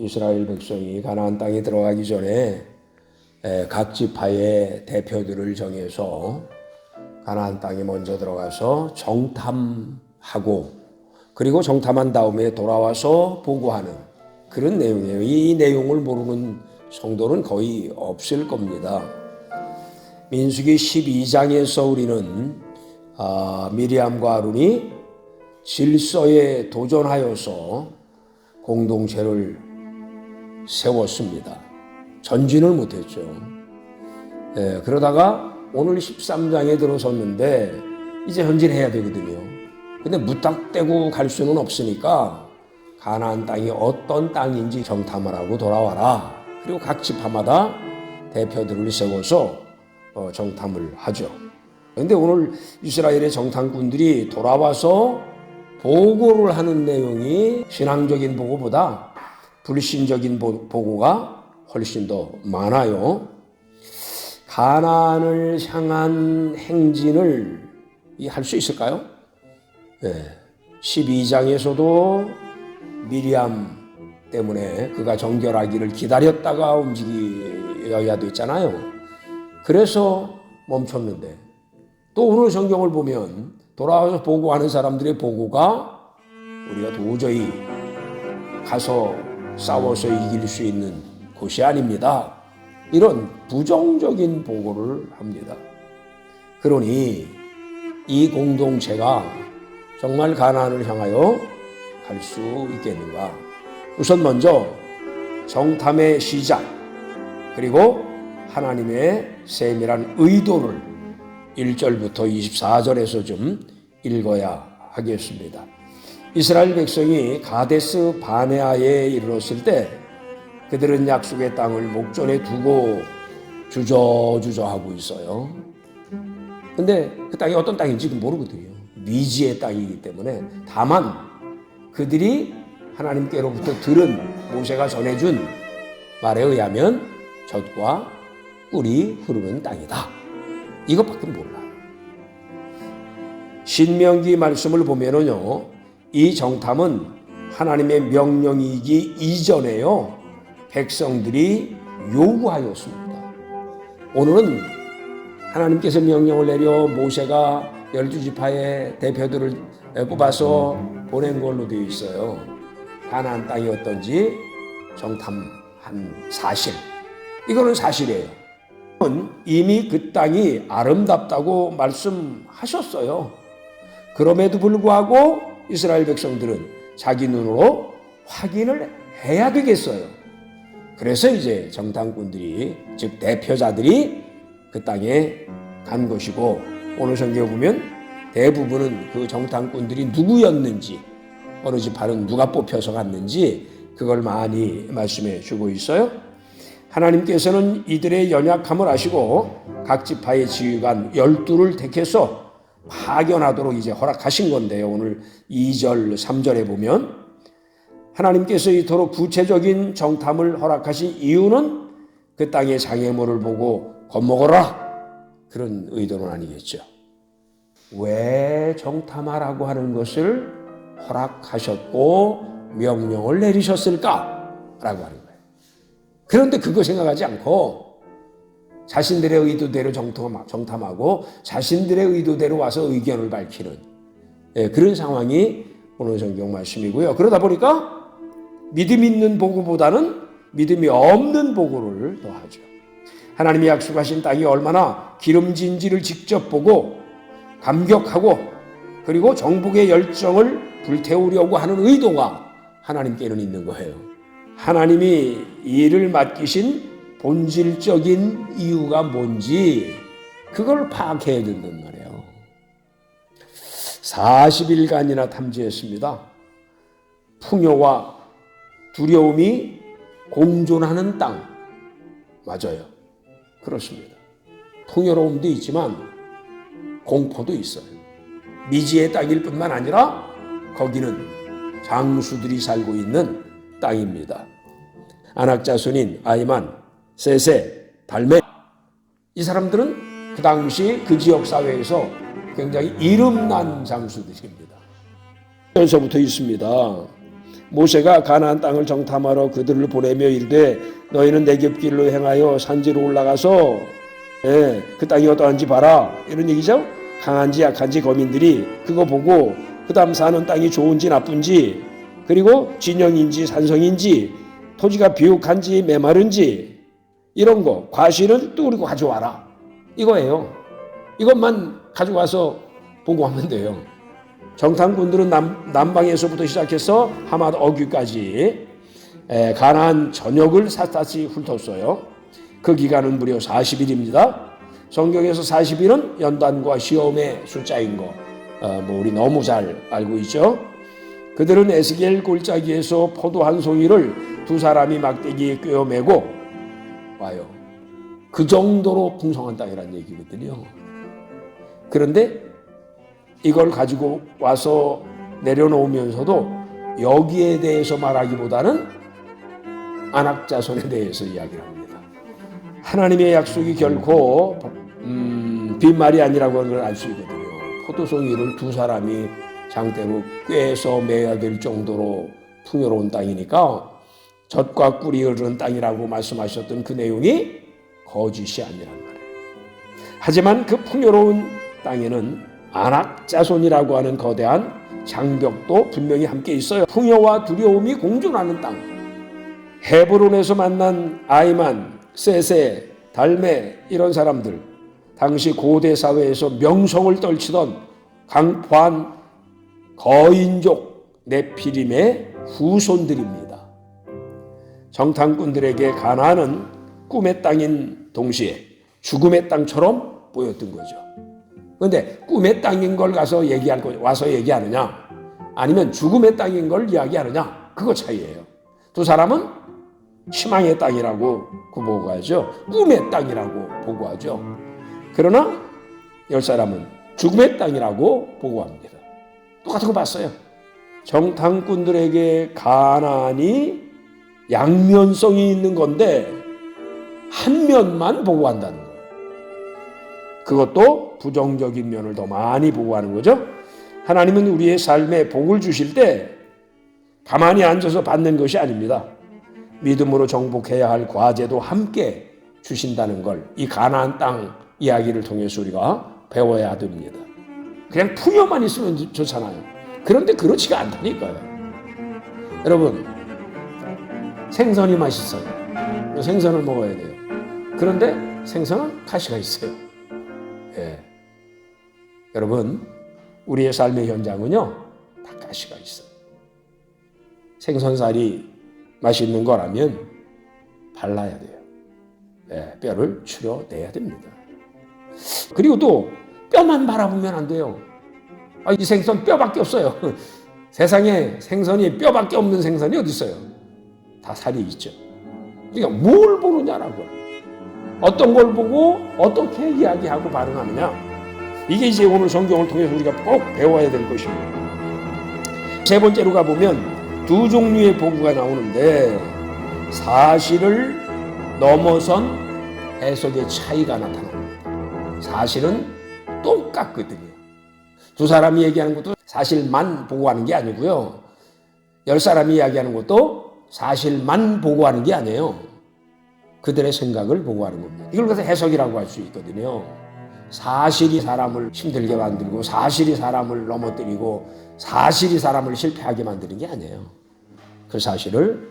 이스라엘 백성이 가나안 땅에 들어가기 전에 각 지파의 대표들을 정해서 가나안 땅에 먼저 들어가서 정탐하고 그리고 정탐한 다음에 돌아와서 보고하는 그런 내용이에요. 이 내용을 모르는 성도는 거의 없을 겁니다. 민수기 12장에서 우리는 미리암과 아론이 질서에 도전하여서 공동체를 세웠습니다. 전진을 못했죠. 그러다가 오늘 13장에 들어섰는데 이제 전진해야 되거든요. 근데 무턱대고 갈 수는 없으니까 가나안 땅이 어떤 땅인지 정탐을 하고 돌아와라. 그리고 각 지파마다 대표들을 세워서 정탐을 하죠. 그런데 오늘 이스라엘의 정탐꾼들이 돌아와서 보고를 하는 내용이 신앙적인 보고보다 불신적인 보고가 훨씬 더 많아요. 가나안을 향한 행진을 할 수 있을까요? 12장에서도 미리암 때문에 그가 정결하기를 기다렸다가 움직여야 됐잖아요. 그래서 멈췄는데 또 오늘 성경을 보면 돌아와서 보고하는 사람들의 보고가 우리가 도저히 가서 싸워서 이길 수 있는 곳이 아닙니다. 이런 부정적인 보고를 합니다. 그러니 이 공동체가 정말 가나안을 향하여 갈 수 있겠는가? 우선 먼저 정탐의 시작 그리고 하나님의 세밀한 의도를 1절부터 24절에서 좀 읽어야 하겠습니다. 이스라엘 백성이 가데스 바네아에 이르렀을 때 그들은 약속의 땅을 목전에 두고 주저주저하고 있어요. 근데 그 땅이 어떤 땅인지 모르거든요. 미지의 땅이기 때문에 다만 그들이 하나님께로부터 들은 모세가 전해준 말에 의하면 젖과 꿀이 흐르는 땅이다. 이것밖에 몰라요. 신명기 말씀을 보면은요, 이 정탐은 하나님의 명령이기 이전에요, 백성들이 요구하였습니다. 오늘은 하나님께서 명령을 내려 모세가 12지파의 대표들을 뽑아서 보낸 걸로 되어 있어요. 가나안 땅이 어떤지 정탐한 사실. 이거는 사실이에요. 이미 그 땅이 아름답다고 말씀하셨어요. 그럼에도 불구하고 이스라엘 백성들은 자기 눈으로 확인을 해야 되겠어요. 그래서 이제 정탐꾼들이, 즉 대표자들이 그 땅에 간 것이고, 오늘 성경에 보면 대부분은 그 정탐꾼들이 누구였는지, 어느 지파는 누가 뽑혀서 갔는지 그걸 많이 말씀해 주고 있어요. 하나님께서는 이들의 연약함을 아시고 각 지파의 지휘관 12를 택해서 파견하도록 이제 허락하신 건데요. 오늘 2절, 3절에 보면 하나님께서 이토록 구체적인 정탐을 허락하신 이유는 그 땅의 장애물을 보고 겁먹어라, 그런 의도는 아니겠죠. 왜 정탐하라고 하는 것을 허락하셨고 명령을 내리셨을까라고 하는 거예요. 그런데 그거 생각하지 않고 자신들의 의도대로 정탐하고 자신들의 의도대로 와서 의견을 밝히는 그런 상황이 오늘 성경 말씀이고요. 그러다 보니까 믿음 있는 보고보다는 믿음이 없는 보고를 더 하죠. 하나님이 약속하신 땅이 얼마나 기름진지를 직접 보고 감격하고 그리고 정복의 열정을 불태우려고 하는 의도가 하나님께는 있는 거예요. 하나님이 이를 맡기신 본질적인 이유가 뭔지 그걸 파악해야 된단 말이에요. 40일간이나 탐지했습니다. 풍요와 두려움이 공존하는 땅. 맞아요. 그렇습니다. 풍요로움도 있지만 공포도 있어요. 미지의 땅일 뿐만 아니라 거기는 장수들이 살고 있는 땅입니다. 안악자손인 아이만, 세세, 달메, 이 사람들은 그 당시 그 지역 사회에서 굉장히 이름난 장수들입니다. 여기서부터 있습니다. 모세가 가나안 땅을 정탐하러 그들을 보내며 이르되 너희는 내깁길로 행하여 산지로 올라가서 그 땅이 어떠한지 봐라, 이런 얘기죠. 강한지 약한지 거민들이 그거 보고 그 다음 사는 땅이 좋은지 나쁜지, 그리고 진영인지 산성인지, 토지가 비옥한지 메마른지, 이런 거 과실을 또 가져와라, 이거예요. 이것만 가져와서 보고하면 돼요. 정탐꾼들은 남방에서부터 시작해서 하맛 어귀까지 가나안 전역을 샅샅이 훑었어요. 그 기간은 무려 40일입니다. 성경에서 40일은 연단과 시험의 숫자인 거 우리 너무 잘 알고 있죠. 그들은 에스겔 골짜기에서 포도 한 송이를 두 사람이 막대기에 꿰어매고 와요. 그 정도로 풍성한 땅이라는 얘기거든요. 그런데 이걸 가지고 와서 내려놓으면서도 여기에 대해서 말하기보다는 안악자손에 대해서 이야기를 합니다. 하나님의 약속이 결코 빈말이 아니라고 하는 걸 알 수 있거든요. 포도송이를 두 사람이 장대로 꿰서 매야 될 정도로 풍요로운 땅이니까 젖과 꿀이 흐르는 땅이라고 말씀하셨던 그 내용이 거짓이 아니란 말이에요. 하지만 그 풍요로운 땅에는 안악자손이라고 하는 거대한 장벽도 분명히 함께 있어요. 풍요와 두려움이 공존하는 땅. 헤브론에서 만난 아이만, 세세, 달메, 이런 사람들, 당시 고대 사회에서 명성을 떨치던 강포한 거인족 네피림의 후손들입니다. 정탐꾼들에게 가나안은 꿈의 땅인 동시에 죽음의 땅처럼 보였던 거죠. 그런데 꿈의 땅인 걸 와서 얘기하느냐, 아니면 죽음의 땅인 걸 이야기하느냐, 그거 차이예요. 두 사람은 희망의 땅이라고 보고하죠. 꿈의 땅이라고 보고하죠. 그러나 10사람은 죽음의 땅이라고 보고합니다. 똑같은 거 봤어요. 정탐꾼들에게 가나안이 양면성이 있는 건데 한 면만 보고한다는 거예요. 그것도 부정적인 면을 더 많이 보고하는 거죠. 하나님은 우리의 삶에 복을 주실 때 가만히 앉아서 받는 것이 아닙니다. 믿음으로 정복해야 할 과제도 함께 주신다는 걸 이 가나안 땅 이야기를 통해서 우리가 배워야 됩니다. 그냥 풍요만 있으면 좋잖아요. 그런데 그렇지가 않다니까요. 여러분, 생선이 맛있어요. 생선을 먹어야 돼요. 그런데 생선은 가시가 있어요. 여러분, 우리의 삶의 현장은요, 다 가시가 있어요. 생선살이 맛있는 거라면 발라야 돼요. 뼈를 추려내야 됩니다. 그리고 또 뼈만 바라보면 안 돼요. 이 생선 뼈밖에 없어요. 세상에 생선이 뼈밖에 없는 생선이 어디 있어요? 다 살이 있죠. 그러니까 뭘 보느냐라고요. 어떤 걸 보고 어떻게 이야기하고 반응하느냐. 이게 이제 오늘 성경을 통해서 우리가 꼭 배워야 될 것입니다. 세 번째로 가보면 두 종류의 보고가 나오는데 사실을 넘어선 해석의 차이가 나타납니다. 사실은 똑같거든요. 두 사람이 얘기하는 것도 사실만 보고하는 게 아니고요. 10사람이 이야기하는 것도 사실만 보고하는 게 아니에요. 그들의 생각을 보고하는 겁니다. 이걸 그래서 해석이라고 할 수 있거든요. 사실이 사람을 힘들게 만들고 사실이 사람을 넘어뜨리고 사실이 사람을 실패하게 만드는 게 아니에요. 그 사실을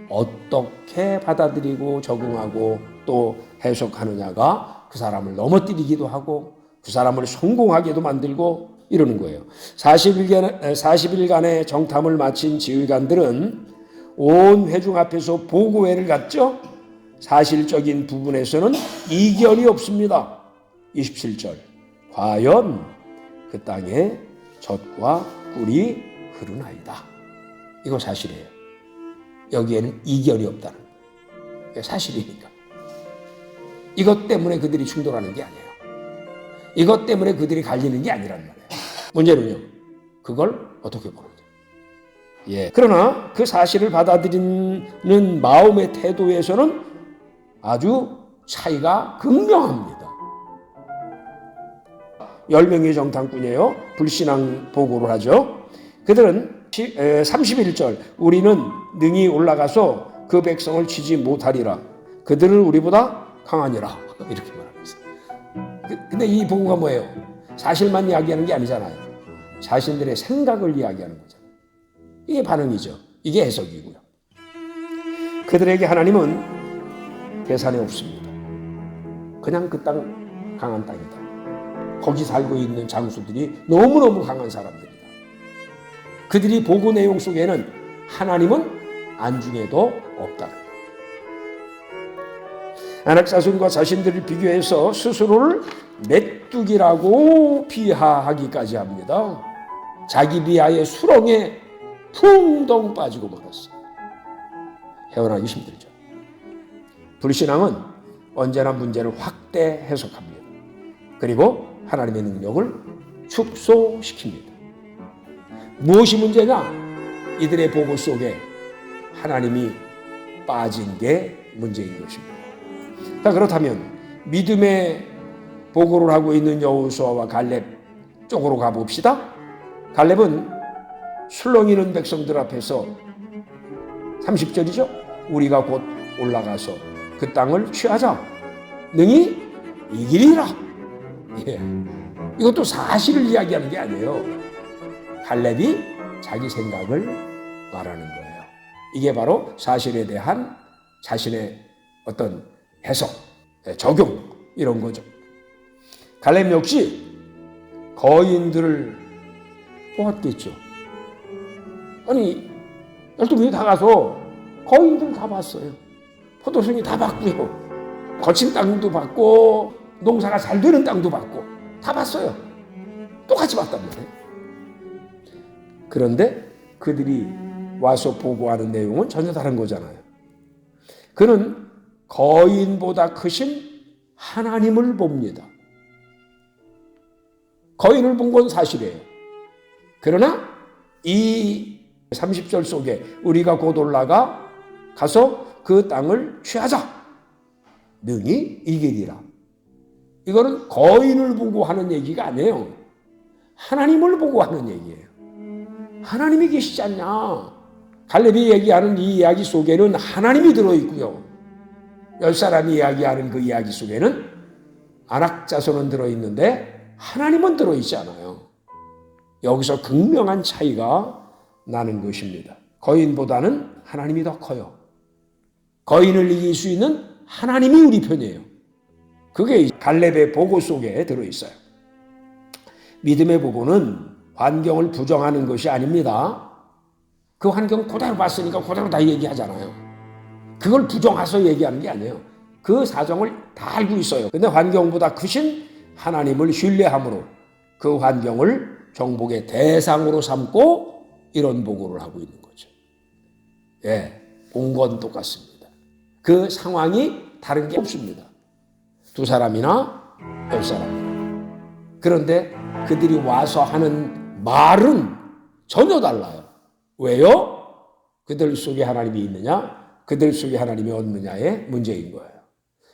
어떻게 받아들이고 적응하고 또 해석하느냐가 그 사람을 넘어뜨리기도 하고 그 사람을 성공하게도 만들고 이러는 거예요. 40일간의 정탐을 마친 지휘관들은 온 회중 앞에서 보고회를 갖죠. 사실적인 부분에서는 이견이 없습니다. 27절. 과연 그 땅에 젖과 꿀이 흐르나이다. 이거 사실이에요. 여기에는 이견이 없다는 거예요. 사실이니까. 이것 때문에 그들이 충돌하는 게 아니에요. 이것 때문에 그들이 갈리는 게 아니란 말이에요. 문제는요, 그걸 어떻게 보느냐. 그러나 그 사실을 받아들이는 마음의 태도에서는 아주 차이가 극명합니다. 10명의 정탐꾼이에요. 불신앙 보고를 하죠. 그들은 31절 우리는 능히 올라가서 그 백성을 치지 못하리라. 그들은 우리보다 강하니라. 이렇게 말하고 있어요. 근데 이 보고가 뭐예요? 사실만 이야기하는 게 아니잖아요. 자신들의 생각을 이야기하는 거잖아요. 이게 반응이죠. 이게 해석이고요. 그들에게 하나님은 계산이 없습니다. 그냥 그 땅 강한 땅이다. 거기 살고 있는 장수들이 너무너무 강한 사람들이다. 그들이 보고 내용 속에는 하나님은 안중에도 없다. 아낙자손과 자신들을 비교해서 스스로를 메뚜기라고 비하하기까지 합니다. 자기 비하의 수렁에 풍덩 빠지고 말았어. 헤어나기 힘들죠. 불신앙은 언제나 문제를 확대 해석합니다. 그리고 하나님의 능력을 축소시킵니다. 무엇이 문제냐? 이들의 보고 속에 하나님이 빠진 게 문제인 것입니다. 자, 그렇다면 믿음의 보고를 하고 있는 여호수아와 갈렙 쪽으로 가봅시다. 갈렙은 술렁이는 백성들 앞에서 30절이죠. 우리가 곧 올라가서 그 땅을 취하자. 능히 이기리라. 예. 이것도 사실을 이야기하는 게 아니에요. 갈렙이 자기 생각을 말하는 거예요. 이게 바로 사실에 대한 자신의 어떤 해석, 적용 이런 거죠. 갈렙 역시 거인들을 뽑았겠죠. 아니 12명이 다 가서 거인들 다 봤어요. 포도송이 다 봤고요. 거친 땅도 봤고 농사가 잘 되는 땅도 봤고 다 봤어요. 똑같이 봤단 말이에요. 그런데 그들이 와서 보고하는 내용은 전혀 다른 거잖아요. 그는 거인보다 크신 하나님을 봅니다. 거인을 본 건 사실이에요. 그러나 이 30절 속에 우리가 곧 올라가 가서 그 땅을 취하자. 능히 이기리라. 이거는 거인을 보고 하는 얘기가 아니에요. 하나님을 보고 하는 얘기예요. 하나님이 계시지 않냐. 갈렙이 얘기하는 이 이야기 속에는 하나님이 들어있고요. 10사람이 이야기하는 그 이야기 속에는 안악자손은 들어있는데 하나님은 들어있지 않아요. 여기서 극명한 차이가 나는 것입니다. 거인보다는 하나님이 더 커요. 거인을 이길 수 있는 하나님이 우리 편이에요. 그게 갈렙의 보고 속에 들어있어요. 믿음의 보고는 환경을 부정하는 것이 아닙니다. 그 환경 그대로 봤으니까 그대로 다 얘기하잖아요. 그걸 부정해서 얘기하는 게 아니에요. 그 사정을 다 알고 있어요. 근데 환경보다 크신 하나님을 신뢰함으로 그 환경을 정복의 대상으로 삼고 이런 보고를 하고 있는 거죠. 예, 본 건 똑같습니다. 그 상황이 다른 게 없습니다. 2사람이나 10사람이나. 그런데 그들이 와서 하는 말은 전혀 달라요. 왜요? 그들 속에 하나님이 있느냐? 그들 속에 하나님이 없느냐의 문제인 거예요.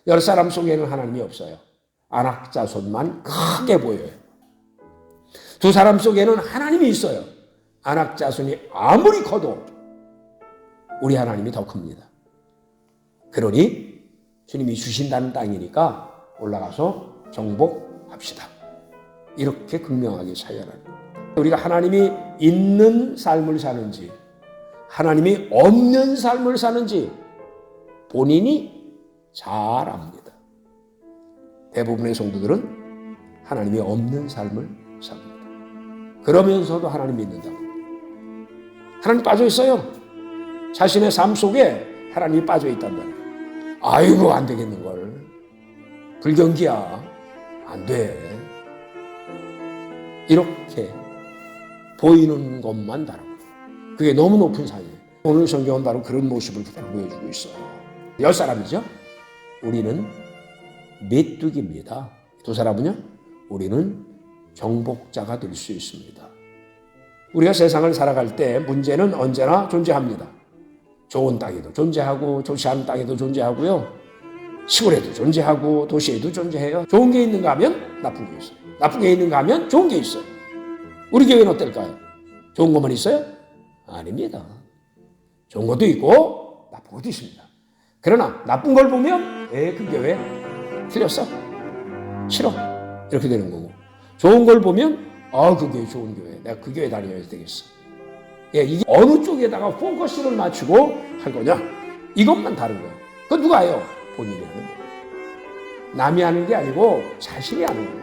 10사람 속에는 하나님이 없어요. 안악자손만 크게 보여요. 2사람 속에는 하나님이 있어요. 안악자손이 아무리 커도 우리 하나님이 더 큽니다. 그러니 주님이 주신다는 땅이니까 올라가서 정복합시다. 이렇게 극명하게 차이하는 거예요. 우리가 하나님이 있는 삶을 사는지 하나님이 없는 삶을 사는지 본인이 잘 압니다. 대부분의 성도들은 하나님이 없는 삶을 삽니다. 그러면서도 하나님 믿는다고. 하나님 빠져 있어요. 자신의 삶 속에 하나님이 빠져 있단 말이에요. 아이고 안 되겠는걸. 불경기야. 안 돼. 이렇게 보이는 것만 다르고 그게 너무 높은 산이에요. 오늘 성경은 바로 그런 모습을 보여주고 있어요. 10사람이죠. 우리는 메뚜기입니다. 2사람은요. 우리는 정복자가 될 수 있습니다. 우리가 세상을 살아갈 때 문제는 언제나 존재합니다. 좋은 땅에도 존재하고 좋지 않은 땅에도 존재하고요. 시골에도 존재하고 도시에도 존재해요. 좋은 게 있는가 하면 나쁜 게 있어요. 나쁜 게 있는가 하면 좋은 게 있어요. 우리 교회는 어떨까요? 좋은 것만 있어요? 아닙니다. 좋은 것도 있고 나쁜 것도 있습니다. 그러나 나쁜 걸 보면 그 교회 틀렸어. 싫어. 이렇게 되는 거고, 좋은 걸 보면 그 교회 좋은 교회, 내가 그 교회 다녀야 되겠어. 이게 어느 쪽에다가 포커스를 맞추고 할 거냐, 이것만 다른 거예요. 그건 누가 해요? 본인이 하는 거예요. 남이 하는 게 아니고 자신이 하는 거예요.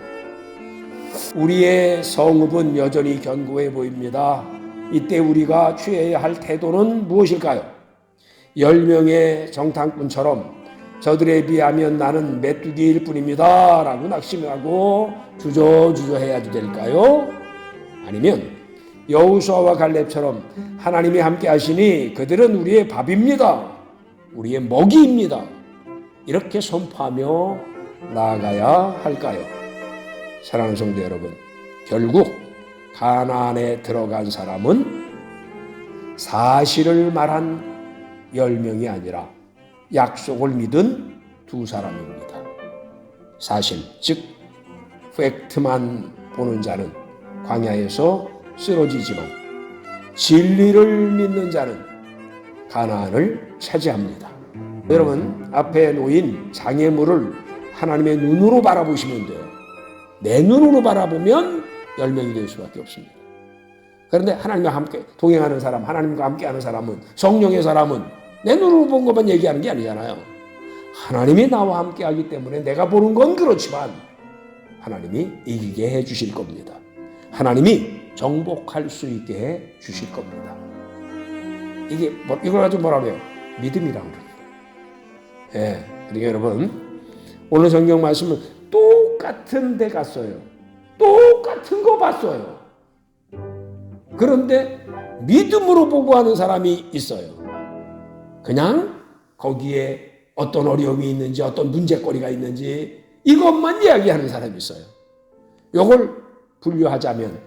우리의 성읍은 여전히 견고해 보입니다. 이때 우리가 취해야 할 태도는 무엇일까요? 10명의 정탐꾼처럼 저들에 비하면 나는 메뚜기일 뿐입니다 라고 낙심하고 주저주저해야지 될까요? 아니면 여호수아와 갈렙처럼 하나님이 함께 하시니 그들은 우리의 밥입니다, 우리의 먹이입니다, 이렇게 선포하며 나아가야 할까요? 사랑하는 성도 여러분, 결국 가나안에 들어간 사람은 사실을 말한 10명이 아니라 약속을 믿은 2사람입니다. 사실, 즉 팩트만 보는 자는 광야에서 쓰러지지만 진리를 믿는 자는 가나안을 차지합니다. 여러분, 앞에 놓인 장애물을 하나님의 눈으로 바라보시면 돼요. 내 눈으로 바라보면 10명이 될 수밖에 없습니다. 그런데 하나님과 함께 동행하는 사람, 하나님과 함께하는 사람은, 성령의 사람은 내 눈으로 본 것만 얘기하는 게 아니잖아요. 하나님이 나와 함께하기 때문에 내가 보는 건 그렇지만 하나님이 이기게 해 주실 겁니다. 하나님이 정복할 수 있게 해 주실 겁니다. 이게 이걸 가지고 뭐라고 해요? 믿음이라고 그럽니다. 그러니까 여러분, 오늘 성경 말씀은 똑같은 데 갔어요. 똑같은 거 봤어요. 그런데 믿음으로 보고 하는 사람이 있어요. 그냥 거기에 어떤 어려움이 있는지, 어떤 문제거리가 있는지 이것만 이야기하는 사람이 있어요. 이걸 분류하자면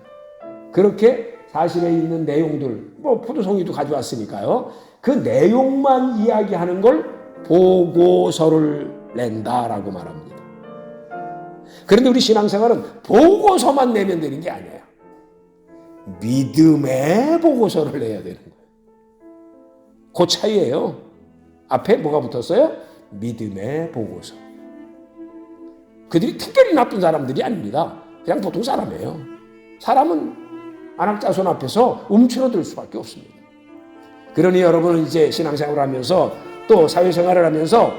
그렇게 사실에 있는 내용들, 포도송이도 가져왔으니까요, 그 내용만 이야기하는 걸 보고서를 낸다라고 말합니다. 그런데 우리 신앙생활은 보고서만 내면 되는 게 아니에요. 믿음의 보고서를 내야 되는 거예요. 그 차이예요. 앞에 뭐가 붙었어요? 믿음의 보고서. 그들이 특별히 나쁜 사람들이 아닙니다. 그냥 보통 사람이에요. 사람은 안악자손 앞에서 움츠러들 수밖에 없습니다. 그러니 여러분은 이제 신앙생활을 하면서 또 사회생활을 하면서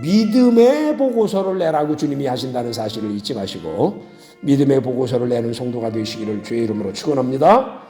믿음의 보고서를 내라고 주님이 하신다는 사실을 잊지 마시고 믿음의 보고서를 내는 성도가 되시기를 주의 이름으로 축원합니다.